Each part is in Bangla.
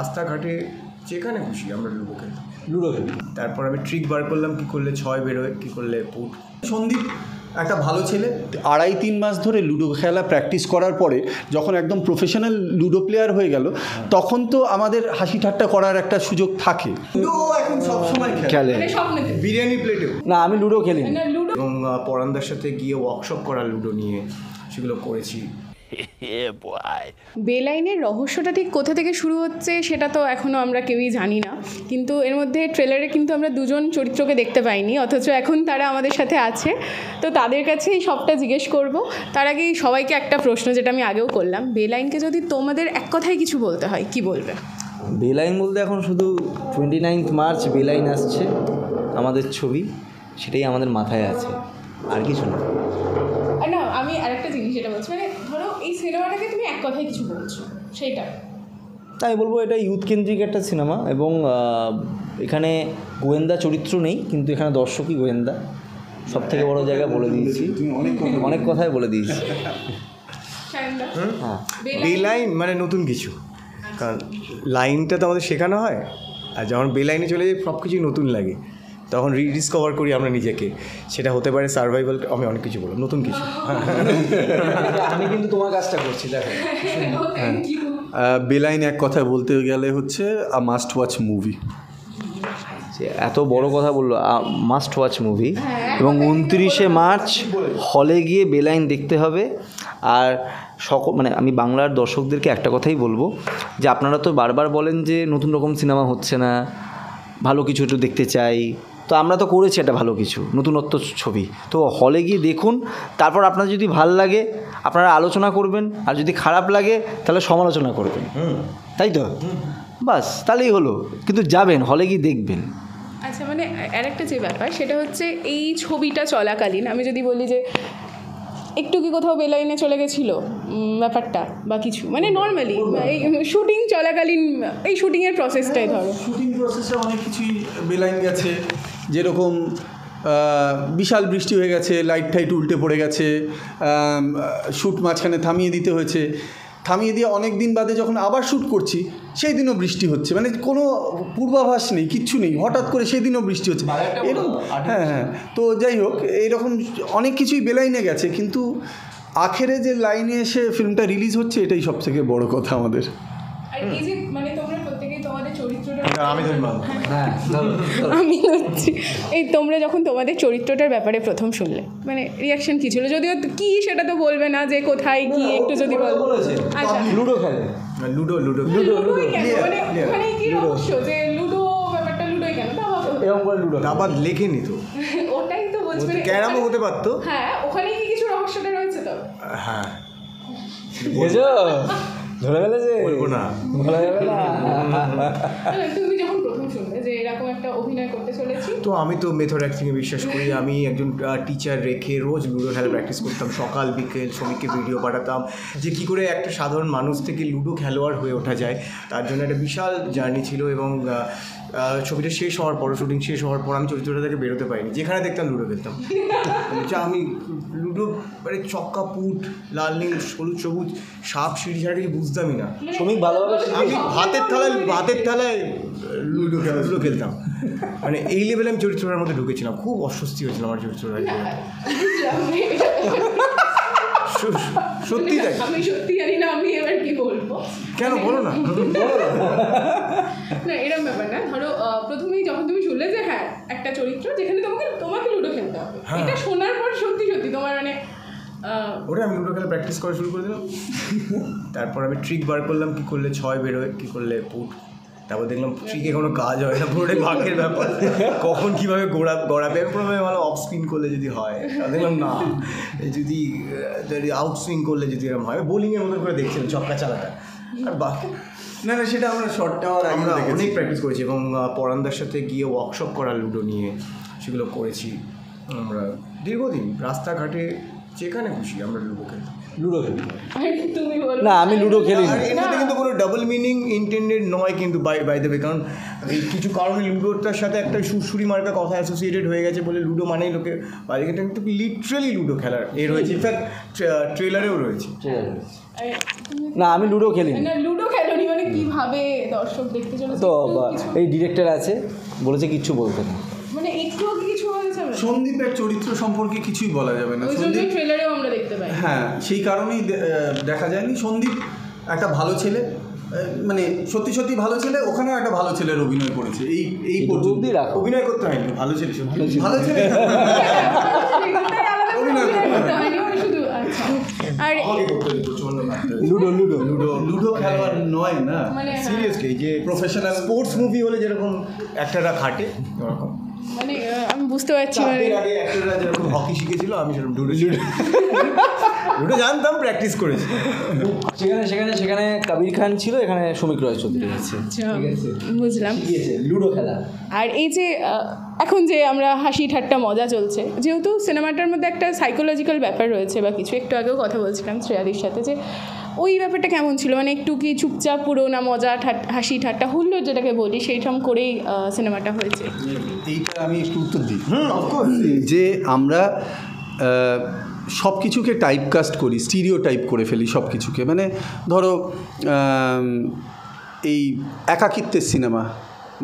রাস্তাঘাটে যেখানে খুশি আমরা লুডো খেলতাম। লুডো খেলি। তারপর আমি ট্রিক বার করলাম কী করলে 6 বেরোয়, কী করলে পুট। সন্দীপ একটা ভালো ছেলে, 2.5-3 মাস ধরে লুডো খেলা প্র্যাকটিস করার পরে যখন একদম প্রফেশনাল লুডো প্লেয়ার হয়ে গেল, তখন তো আমাদের হাসি ঠাট্টা করার একটা সুযোগ থাকে। লুডো এখন সবসময় খেলে বিরিয়ানি প্লেটেও। না, আমি লুডো খেলি এবং পরানদার সাথে গিয়ে ওয়ার্কশপ করা লুডো নিয়ে, সেগুলো করেছি। বেলাইনের রহস্যটা ঠিক কোথা থেকে শুরু হচ্ছে সেটা তো এখনও আমরা কেউই জানি না, কিন্তু এর মধ্যে ট্রেলারে কিন্তু আমরা দুজন চরিত্রকে দেখতে পাইনি, অথচ এখন তারা আমাদের সাথে আছে। তো তাদের কাছেই সবটা জিজ্ঞেস করব। তার আগে সবাইকে একটা প্রশ্ন, যেটা আমি আগেও করলাম, বেলাইনকে যদি তোমাদের এক কথায় কিছু বলতে হয়, কি বলবে? বেলাইন বলতে এখন শুধু 29 মার্চ বেলাইন আসছে আমাদের ছবি, সেটাই আমাদের মাথায় আছে, আর কিছু না। না, আমি আরেকটা জিনিস যেটা বলছি, মানে ধরো এই সিনেমাটাকে তুমি এক কথায় কিছু বলছো, সেইটা তাই বলবো এটা ইউথ কেন্দ্রিক একটা সিনেমা, এবং এখানে গোয়েন্দা চরিত্র নেই, কিন্তু এখানে দর্শকই গোয়েন্দা। সব থেকে বড় জায়গা বলে দিয়েছি, অনেক কথাই বলে দিয়েছি। বেলাইন মানে নতুন কিছু, কারণ লাইনটা তো আমাদের শেখানো হয়, আর যখন বেলাইনে চলে যাই সব কিছুই নতুন লাগে, তখন রিডিসকভার করি আমরা নিজেকে। সেটা হতে পারে সার্ভাইভাল, আমি অনেক কিছু বললাম, নতুন কিছু। আমি কিন্তু তোমার কাজটা করছি, দেখো। বেলাইন এক কথায় বলতে গেলে হচ্ছে আ মাস্ট ওয়াচ মুভি। এত বড় কথা বললো, মাস্ট ওয়াচ মুভি, এবং 29শে মার্চ হলে গিয়ে বেলাইন দেখতে হবে। আর মানে আমি বাংলার দর্শকদেরকে একটা কথাই বলবো, যে আপনারা তো বারবার বলেন যে নতুন রকম সিনেমা হচ্ছে না, ভালো কিছু একটু দেখতে চাই, তো আমরা তো করেছি একটা ভালো কিছু নতুনত্ব ছবি, তো হলে গিয়ে দেখুন। তারপর আপনার যদি ভালো লাগে আপনারা আলোচনা করবেন, আর যদি খারাপ লাগে তাহলে সমালোচনা করবেন, তাই তো? বাস, তাহলেই হলো। কিন্তু যাবেন, হলে গিয়ে দেখবেন। আচ্ছা, মানে আরেকটা যে ব্যাপার, সেটা হচ্ছে এই ছবিটা চলাকালীন আমি যদি বলি যে একটু কি কোথাও বেলাইনে চলে গেছিলো ব্যাপারটা বা কিছু, মানে নর্মালি এই শুটিং চলাকালীন এই শুটিংয়ের প্রসেসটাই ধরো, শুটিং প্রসেসে অনেক কিছুই বেলাইন গেছে, যেরকম বিশাল বৃষ্টি হয়ে গেছে, লাইট টাইট উল্টে পড়ে গেছে, শ্যুট মাঝখানে থামিয়ে দিতে হয়েছে, থামিয়ে দিয়ে অনেক দিন বাদে যখন আবার শ্যুট করছি সেই দিনও বৃষ্টি হচ্ছে, মানে কোনো পূর্বাভাস নেই, কিচ্ছু নেই, হঠাৎ করে সেই দিনও বৃষ্টি হচ্ছে এরকম। হ্যাঁ, তো যাই হোক, এইরকম অনেক কিছুই বেলাইনে গেছে, কিন্তু আখেরে যে লাইনে এসে ফিল্মটা রিলিজ হচ্ছে, এটাই সবথেকে বড় কথা আমাদের। আর এই যে মানে তোমরা প্রত্যেকেই তোমাদের চরিত্রটা, আমি আমি হচ্ছি এই তোমরা যখন তোমাদের চরিত্রটার ব্যাপারে প্রথম শুনলে, মানে রিয়াকশন কী ছিল? যদিও কি সেটা তো বলবে না, যে কোথায় কি একটু যদি বলছে। আচ্ছা, লুডো খেলে, লুডো মানে ওখানে কি রহস্য, যে লুডো ব্যাপারটা লুডোই কেন? এরকম করে লুডো আবার লেখেনি তো, ওটাই তো বলছি, ক্যারামও হতে পারতো। হ্যাঁ, ওখানে কি কিছু রহস্যটা রয়েছে তো? হ্যাঁ, ধরে ফেলেছে, বলবো না, বলা যাবে না। তুমি যখন প্রথম শুনলে যে এরকম একটা অভিনয় করতে চলেছি, তো আমি তো মেথড অ্যাক্টিংয়ে বিশ্বাস করি। আমি একজন টিচার রেখে রোজ লুডো খেলা প্র্যাকটিস করতাম, সকাল বিকেল শ্রমিককে ভিডিও পাঠাতাম, যে কী করে একটা সাধারণ মানুষ থেকে লুডো খেলোয়াড় হয়ে ওঠা যায়। তার জন্য একটা বিশাল জার্নি ছিল, এবং ছবিটা শেষ হওয়ার পর, শুটিং শেষ হওয়ার পর আমি চরিত্রটা থেকে বেরোতে পারিনি, যেখানে দেখতাম লুডো খেলতাম। আমি লুডো মানে চক্কা পুট, লাল নীল হলুদ সবুজ সাপ সিঁড়ি ছাড়া কিছু বুঝতামই না। শ্রমিক ভালোভাবে আমি ভাতের থালায় লুডো খেলতাম, মানে এই লেভেলে আমি চরিত্রটার মধ্যে ঢুকেছিলাম। খুব অস্বস্তি হয়েছিল আমার চরিত্রটা, সত্যি তাই। আমি সত্যি জানি না আমি এবার কি বলবো। কেন বলো না? না, এরকম ব্যাপার না। ধরো প্রথমেই যখন তুমি শুনলে যে হ্যাঁ একটা চরিত্র যেখানে তোমাকে লুডো খেলতে হবে, এটা শোনার পর সত্যি তোমার মানে ওটা আমি লুডো খেলা প্র্যাকটিস করা শুরু করে দিলাম। তারপর আমি ট্রিক বার করলাম কী করলে 6 বেরোয়, কী করলে পুট। তারপর দেখলাম ট্রিকে কোনো কাজ হয় না, পুরোটাই ভাগ্যের ব্যাপার, কখন কীভাবে গড়াবে। প্রথমে ভালো অফ স্পিন করলে যদি হয়, দেখলাম না, যদি আউট সুইং করলে যদি এরকম হয়, বোলিংয়ের মতো করে দেখছিলাম চক্কা চালাটা। আর বাকি না, সেটা আমরা শর্টটা আমরা অনেক প্র্যাকটিস করেছি, এবং পরানদার সাথে গিয়ে ওয়ার্কশপ করা লুডো নিয়ে, সেগুলো করেছি আমরা দীর্ঘদিন। রাস্তাঘাটে যেখানে খুশি আমরা লুডো খেলতাম। না, আমি লুডো খেলি না। এর মধ্যে কিন্তু কোনো ডাবল মিনিং ইন্টেন্ডেড নয় কিন্তু, বাই দ্য ওয়ে, কারণ এই কিছু কারণে লুডোটার সাথে একটা সুরসুরি মার্কা কথা অ্যাসোসিয়েটেড হয়ে গেছে বলে লুডো মানেই লোকে বাইরে, কিন্তু লিটারালি লুডো খেলার এ রয়েছে, ইনফ্যাক্ট ট্রেলারেও রয়েছে। না, আমি লুডো খেলি না। লুডো খেলোনি মানে কি ভাবে দর্শক দেখতে চলেছে তো একটু কিছু- এই ডিরেক্টর আছে, বলেছে কিচ্ছু বলতে না। মানে একটুও কি কিছু বলা যাবে না? সন্দীপের চরিত্র সম্পর্কে কিছুই বলা যাবে না। ওই জন্য সন্দীপ, ট্রেলারেও আমরা দেখতে পাই। হ্যাঁ, সেই কারণেই দেখা যায়নি। সন্দীপ একটা ভালো ছেলে, মানে সত্যি সত্যি ভালো ছেলে, ওখানেও একটা ভালো ছেলের অভিনয় করেছে। এই এইটুকু পর্যন্ত অবধি রাখো। অভিনয় করতে হয়নি, ভালো ছিল ভালো ছেলে অভিনয় করতে হয়নি, ওই শুধু আচ্ছা। আর লুডো খেলোয়াড় নয় না, মানে হ্যাঁ, সিরিয়াসলি যে প্রফেশনাল স্পোর্টস মুভি হলে যেরকম একটারা খাটে ওরকম। মানে আমি বুঝতে পারছি মানে এর আগে একটারা যেরকম হকি শিখেছিল, আমি সেরকম লুডো লুডো জানতাম, প্র্যাকটিস করেছি। সেখানে কবির খান ছিল, এখানে শ্রমিক রয় চৌধুরী আছে। আচ্ছা, বুঝলাম। লুডো খেলা। আর এই যে এখন যে আমরা হাসি ঠাট্টা মজা চলছে, যেহেতু সিনেমাটার মধ্যে একটা সাইকোলজিক্যাল ব্যাপার রয়েছে বা কিছু, একটু আগেও কথা বলছিলাম শ্রেয়াদির সাথে, যে ওই ব্যাপারটা কেমন ছিল, মানে একটু কি চুপচাপ পুরো না মজা হাসি ঠাট্টা হুল্লোড় যেটাকে বলি সেইরকম করেই সিনেমাটা হয়েছে? এইটা আমি একটু উত্তর দিই। যে আমরা সব কিছুকে টাইপকাস্ট করি, স্টিরিও টাইপ করে ফেলি সব কিছুকে। মানে ধরো এই একাকিত্বের সিনেমা,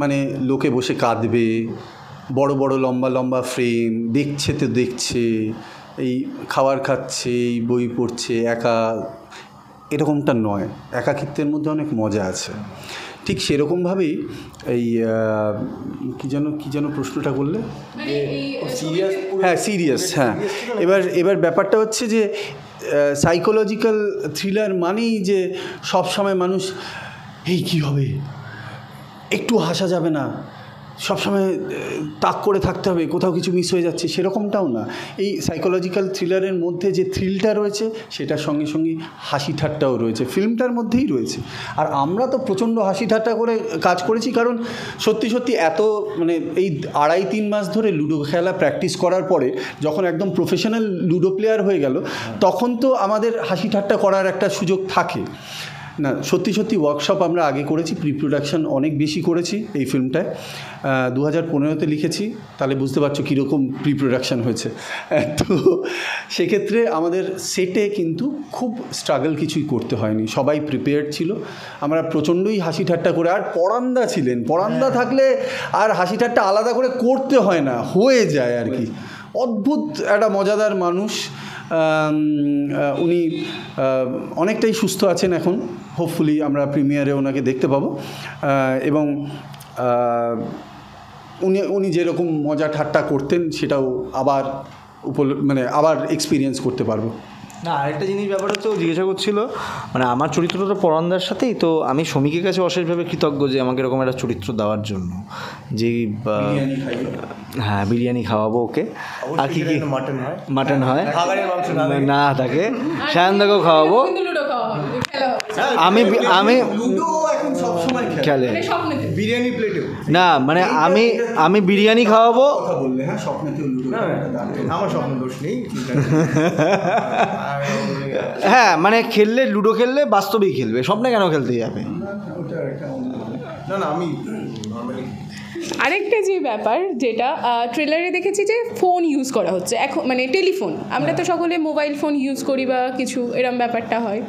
মানে লোকে বসে কাঁদবে, বড় বড় লম্বা লম্বা ফ্রেম, দেখছে তো দেখছে, এই খাবার খাচ্ছে, এই বই পড়ছে, একা, এরকমটা নয়। একাকিত্বের মধ্যে অনেক মজা আছে। ঠিক সেরকমভাবেই এই কী যেন প্রশ্নটা করলে? হ্যাঁ, সিরিয়াস, হ্যাঁ। এবার ব্যাপারটা হচ্ছে যে সাইকোলজিক্যাল থ্রিলার মানেই যে সব সময় মানুষ এই কী হবে, একটু হাসা যাবে না, সবসময় তাক করে থাকতে হবে, কোথাও কিছু মিস হয়ে যাচ্ছে, সেরকমটাও না। এই সাইকোলজিক্যাল থ্রিলারের মধ্যে যে থ্রিলটা রয়েছে সেটার সঙ্গে সঙ্গে হাসি ঠাট্টাও রয়েছে, ফিল্মটার মধ্যেই রয়েছে। আর আমরা তো প্রচণ্ড হাসি ঠাট্টা করে কাজ করেছি, কারণ সত্যি সত্যি এত মানে এই 2.5-3 মাস ধরে লুডো খেলা প্র্যাকটিস করার পরে যখন একদম প্রফেশনাল লুডো প্লেয়ার হয়ে গেল, তখন তো আমাদের হাসি ঠাট্টা করার একটা সুযোগ থাকে না। সত্যি সত্যি ওয়ার্কশপ আমরা আগে করেছি, প্রি প্রোডাকশন অনেক বেশি করেছি এই ফিল্মটায়। 2015-তে লিখেছি, তাহলে বুঝতে পারছো কীরকম প্রি প্রোডাকশন হয়েছে। তো সেক্ষেত্রে আমাদের সেটে কিন্তু খুব স্ট্রাগল কিছুই করতে হয়নি, সবাই প্রিপেয়ার্ড ছিল। আমরা প্রচণ্ডই হাসি ঠাট্টা করে, আর পরান্দা ছিলেন, পরান্দা থাকলে আর হাসি ঠাট্টা আলাদা করে করতে হয় না, হয়ে যায় আর কি। অদ্ভুত একটা মজাদার মানুষ। উনি অনেকটাই সুস্থ আছেন এখন, হোপফুলি আমরা প্রিমিয়ারে ওনাকে দেখতে পাবো। এবং উনি যেরকম মজা ঠাট্টা করতেন সেটাও আবার আবার এক্সপিরিয়েন্স করতে পারবো। না, আরেকটা জিনিস ব্যাপার হচ্ছে, ও জিজ্ঞাসা করছিল মানে আমার চরিত্রটা তো পরান্দার সাথেই, তো আমি শ্রমিকের কাছে অশেষভাবে কৃতজ্ঞ যে আমাকে এরকম একটা চরিত্র দেওয়ার জন্য, যে হ্যাঁ বিরিয়ানি খাওয়াবো ওকে। আর কি কি মাটন হয় না থাকে, সায়নদাকেও খাওয়াবো। আমি খেলে বিরিয়ানি প্লেটেও না, মানে আমি বিরিয়ানি খাওয়াবো। আমার স্বপ্ন দোষ নেই। হ্যাঁ, মানে খেললে, লুডো খেললে বাস্তবেই খেলবে, স্বপ্নে কেন খেলতে যাবে? না আমি আরেকটা যে ব্যাপার যেটা ট্রেলারে দেখেছি, যে ফোন ইউজ করা হচ্ছে এখন, মানে টেলিফোন। আমরা তো সকলে মোবাইল ফোন ইউজ করি বা কিছু এরম ব্যাপারটা হয়,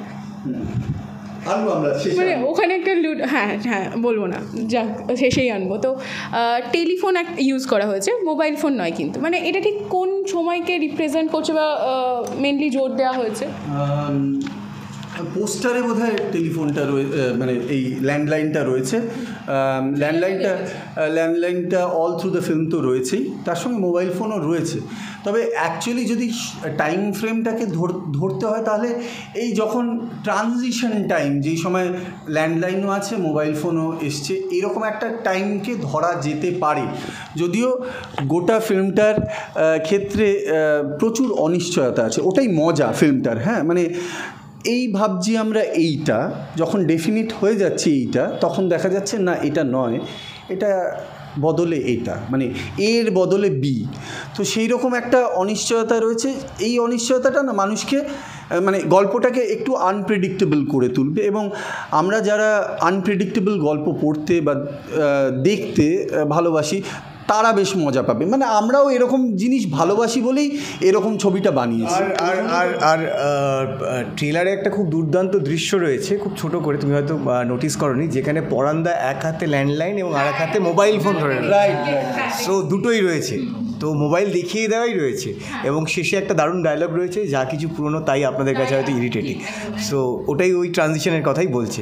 মানে ওখানে একটা হ্যাঁ বলবো না, যাক শেষেই আনবো। তো টেলিফোন ইউজ করা হয়েছে, মোবাইল ফোন নয়। কিন্তু মানে এটা ঠিক কোন সময়কে রিপ্রেজেন্ট করছে বা মেনলি জোর দেওয়া হয়েছে? পোস্টারে বোধহয় টেলিফোনটা মানে এই ল্যান্ডলাইনটা রয়েছে। ল্যান্ডলাইনটা অল থ্রু দ্য ফিল্ম তো রয়েছেই, তার সঙ্গে মোবাইল ফোনও রয়েছে। তবে অ্যাকচুয়ালি যদি টাইম ফ্রেমটাকে ধরতে হয়, তাহলে এই যখন ট্রানজিশন টাইম, যেই সময় ল্যান্ডলাইনও আছে, মোবাইল ফোনও এসছে, এরকম একটা টাইমকে ধরা যেতে পারে। যদিও গোটা ফিল্মটার ক্ষেত্রে প্রচুর অনিশ্চয়তা আছে, ওটাই মজা ফিল্মটার। হ্যাঁ, মানে এই ভাবছি আমরা, এইটা যখন ডেফিনিট হয়ে যাচ্ছে এইটা, তখন দেখা যাচ্ছে না এটা নয়, এটা বদলে এটা, মানে এর বদলে বি। তো সেই রকম একটা অনিশ্চয়তা রয়েছে। এই অনিশ্চয়তাটা না মানুষকে মানে গল্পটাকে একটু আনপ্রেডিক্টেবল করে তুলবে, এবং আমরা যারা আনপ্রেডিক্টেবল গল্প পড়তে বা দেখতে ভালোবাসি, তারা বেশ মজা পাবে। মানে আমরাও এরকম জিনিস ভালোবাসি বলেই এরকম ছবিটা বানিয়েছি। আর ট্রেলারে একটা খুব দুর্দান্ত দৃশ্য রয়েছে, খুব ছোট করে, তুমি হয়তো নোটিস করোনি, যেখানে পরান্দা এক হাতে ল্যান্ডলাইন এবং আর এক হাতে মোবাইল ফোন ধরে, রাইট, সো দুটোই রয়েছে, তো মোবাইল দেখিয়ে দেওয়াই রয়েছে, এবং শেষে একটা দারুণ ডায়লগ রয়েছে, যা কিছু পুরনো তাই আপনাদের কাছে হয়তো ইরিটেটিং। সো ওটাই ওই ট্রানজিশনের কথাই বলছে,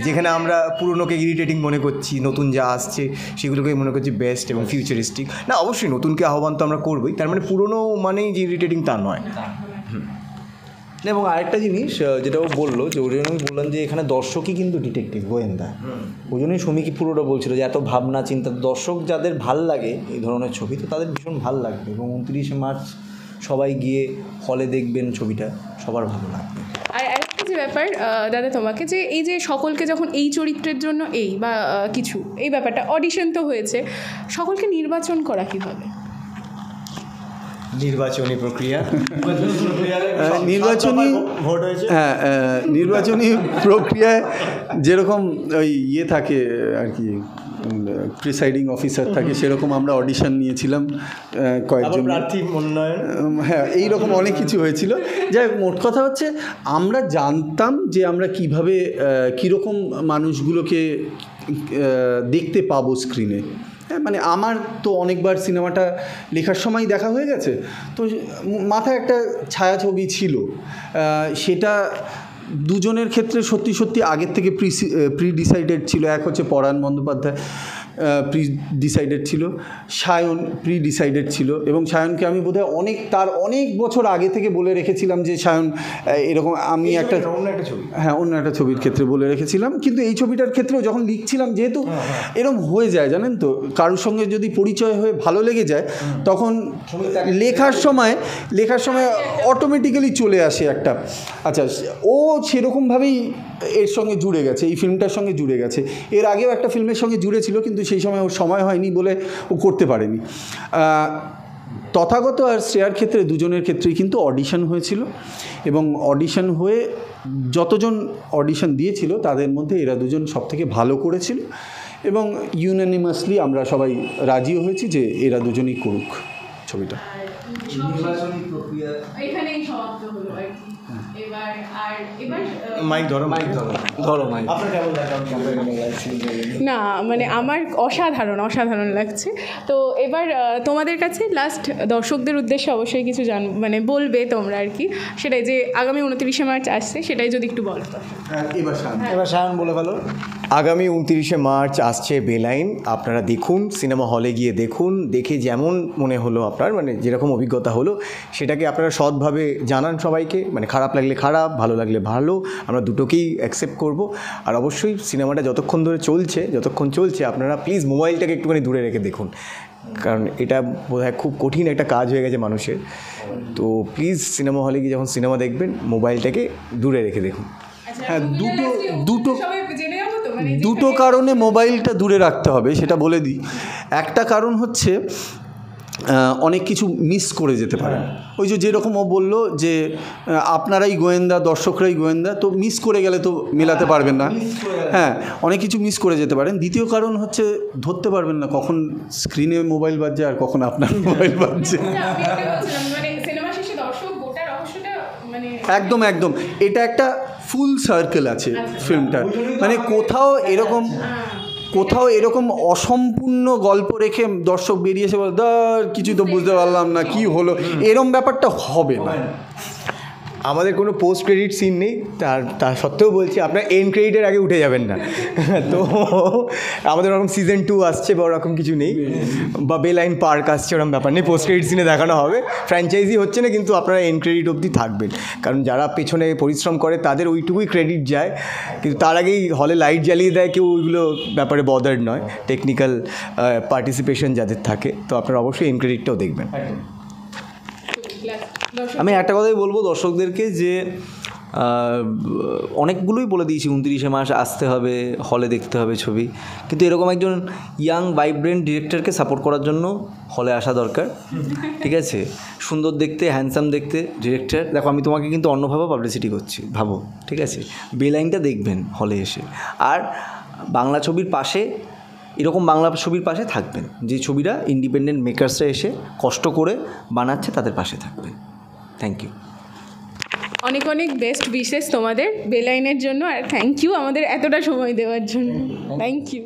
যেখানে আমরা পুরনোকে ইরিটেটিং মনে করছি, নতুন যা আসছে সেগুলোকেই মনে করছি বেস্ট এবং ফিউচারিস্টিক। না, অবশ্যই নতুনকে আহ্বান তো আমরা করবোই, তার মানে পুরনো মানেই যে ইরিটেটিং তা নয়। এবং আরেকটা জিনিস যেটা ও বললো, যে ওই জন্য আমি বললাম যে এখানে দর্শকই কিন্তু ডিটেকটিভ, গোয়েন্দা। ওই জন্যই সমীকি পুরোটা বলছিল যে এত ভাবনা চিন্তা, দর্শক যাদের ভাল লাগে এই ধরনের ছবি, তো তাদের ভীষণ ভাল লাগবে। এবং 29শে মার্চ সবাই গিয়ে হলে দেখবেন ছবিটা, সবার ভালো লাগবে। আর আরেকটা যে ব্যাপার দাদা তোমাকে, যে এই যে সকলকে যখন এই চরিত্রের জন্য এই বা কিছু এই ব্যাপারটা অডিশন তো হয়েছে, সকলকে নির্বাচন করা কীভাবে? নির্বাচনী প্রক্রিয়া, নির্বাচনী ভোট হয়েছে, হ্যাঁ, নির্বাচনী প্রক্রিয়ায় যেরকম ওই ইয়ে থাকে আর কি, প্রিসাইডিং অফিসার থাকে, সেরকম আমরা অডিশন নিয়েছিলাম কয়েকজন, প্রার্থী মনোনয়ন, হ্যাঁ, এইরকম অনেক কিছু হয়েছিল। যাই হোক, মোট কথা হচ্ছে আমরা জানতাম যে আমরা কীভাবে কীরকম মানুষগুলোকে দেখতে পাবো স্ক্রিনে। হ্যাঁ, মানে আমার তো অনেকবার সিনেমাটা লেখার সময় দেখা হয়ে গেছে, তো মাথায় একটা ছায়াছবি ছিল, সেটা দুজনের ক্ষেত্রে সত্যি সত্যি আগের থেকে প্রি ডিসাইডেড ছিল। এক হচ্ছে পরাণ বন্দ্যোপাধ্যায়, প্রি ডিসাইডেড ছিল, সায়ন প্রি ডিসাইডেড ছিল, এবং সায়নকে আমি বোধহয় অনেক বছর আগে থেকে বলে রেখেছিলাম যে সায়ন এরকম, আমি একটা ছবি, হ্যাঁ, অন্য একটা ছবির ক্ষেত্রে বলে রেখেছিলাম। কিন্তু এই ছবিটার ক্ষেত্রেও যখন লিখছিলাম, যেহেতু এরকম হয়ে যায় জানেন তো, কারোর সঙ্গে যদি পরিচয় হয়ে ভালো লেগে যায়, তখন লেখার সময় অটোমেটিক্যালি চলে আসে একটা, আচ্ছা ও সেরকমভাবেই এর সঙ্গে জুড়ে গেছে, এই ফিল্মটার সঙ্গে জুড়ে গেছে। এর আগেও একটা ফিল্মের সঙ্গে জুড়ে ছিল, কিন্তু সেই সময় ওর সময় হয়নি বলে ও করতে পারেনি। তথাগত আর শ্রেয়ার ক্ষেত্রে, দুজনের ক্ষেত্রেই কিন্তু অডিশন হয়েছিল, এবং অডিশন হয়ে যতজন অডিশন দিয়েছিল তাদের মধ্যে এরা দুজন সবথেকে ভালো করেছিল, এবং ইউনানিমাসলি আমরা সবাই রাজিও হয়েছি যে এরা দুজনই করুক ছবিটা। নির্বাচনী প্রক্রিয়া এখানেই সমাপ্ত হলো আর কি। এবার মাইক ধরো, মাইক। আপনার কেমন লাগছে? না, মানে আমার অসাধারণ লাগছে। তো এবার তোমাদের কাছে লাস্ট দর্শকদের উদ্দেশ্যে অবশ্যই কিছু মানে বলবে তোমরা আর কি, সেটাই যে আগামী 29শে মার্চ আসছে, সেটাই যদি একটু বলো। এবার সায়ন বলে ফেলো। আগামী 29শে মার্চ আসছে বেলাইন, আপনারা দেখুন, সিনেমা হলে গিয়ে দেখুন, দেখে যেমন মনে হলো আপনার, মানে যেরকম অভিজ্ঞতা হলো সেটাকে আপনারা সৎভাবে জানান সবাইকে, মানে খারাপ লাগলে খারাপ, ভালো লাগলে ভালো, আমরা দুটোকেই অ্যাকসেপ্ট করব। আর অবশ্যই সিনেমাটা যতক্ষণ চলছে আপনারা প্লিজ মোবাইলটাকে একটুখানি দূরে রেখে দেখুন, কারণ এটা বোধহয় খুব কঠিন একটা কাজ হয়ে গেছে মানুষের। তো প্লিজ সিনেমা হলে গিয়ে যখন সিনেমা দেখবেন, মোবাইলটাকে দূরে রেখে দেখুন। হ্যাঁ, দুটো কারণে মোবাইলটা দূরে রাখতে হবে, সেটা বলে দিই। একটা কারণ হচ্ছে অনেক কিছু মিস করে যেতে পারেন, ওই যেরকম ও বললো যে আপনারাই গোয়েন্দা, দর্শকরাই গোয়েন্দা, তো মিস করে গেলে তো মেলাতে পারবেন না। হ্যাঁ, অনেক কিছু মিস করে যেতে পারেন। দ্বিতীয় কারণ হচ্ছে ধরতে পারবেন না কখন স্ক্রিনে মোবাইল বাজছে আর কখন আপনার মোবাইল বাজছে। একদম এটা একটা ফুল সার্কেল আছে ফিল্মটার, মানে কোথাও এরকম অসম্পূর্ণ গল্প রেখে দর্শক বেরিয়ে এসে বলে কিছু তো বুঝতে পারলাম না কি হলো, এরম ব্যাপারটা হবে না। আমাদের কোনো পোস্ট ক্রেডিট সিন নেই, তার সত্ত্বেও বলছি আপনার এন্ড ক্রেডিটের আগে উঠে যাবেন না। তো আমাদের ওরকম সিজন 2 আসছে বা ওরকম কিছু নেই, বা বেলাইন পার্ক আসছে, ওরকম ব্যাপার নেই। পোস্ট ক্রেডিট সিনে দেখানো হবে, ফ্র্যাঞ্চাইজি হচ্ছে না, কিন্তু আপনারা এন্ড ক্রেডিট অবধি থাকবেন, কারণ যারা পেছনে পরিশ্রম করে তাদের ওইটুকুই ক্রেডিট যায়, কিন্তু তার আগেই হলে লাইট জ্বালিয়ে দেয় কেউ, ওইগুলো ব্যাপারে বদার্ড নয়, টেকনিক্যাল পার্টিসিপেশন যাদের থাকে। তো আপনারা অবশ্যই এন্ড ক্রেডিটটাও দেখবেন। আমি একটা কথাই বলবো দর্শকদেরকে, যে অনেকগুলোই বলে দিয়েছি 29শে মার্চ আসতে হবে, হলে দেখতে হবে ছবি, কিন্তু এরকম একজন ইয়াং ভাইব্রেন্ট ডিরেক্টরকে সাপোর্ট করার জন্য হলে আসা দরকার। ঠিক আছে, সুন্দর দেখতে, হ্যান্ডসাম দেখতে ডিরেক্টর। দেখো, আমি তোমাকে কিন্তু অন্যভাবে পাবলিসিটি করছি, ভাবো, ঠিক আছে? বেলাইনটা দেখবেন হলে এসে। আর বাংলা ছবির পাশে এরকম বাংলা ছবির পাশে থাকবেন, যে ছবিটা ইন্ডিপেন্ডেন্ট মেকার্সরা এসে কষ্ট করে বানাচ্ছে, তাদের পাশে থাকবেন। Thank you. অনেক অনেক বেস্ট উইশেস তোমাদের বেলাইনের জন্য, আর থ্যাংক ইউ আমাদের এতটা সময় দেওয়ার জন্য। Thank you.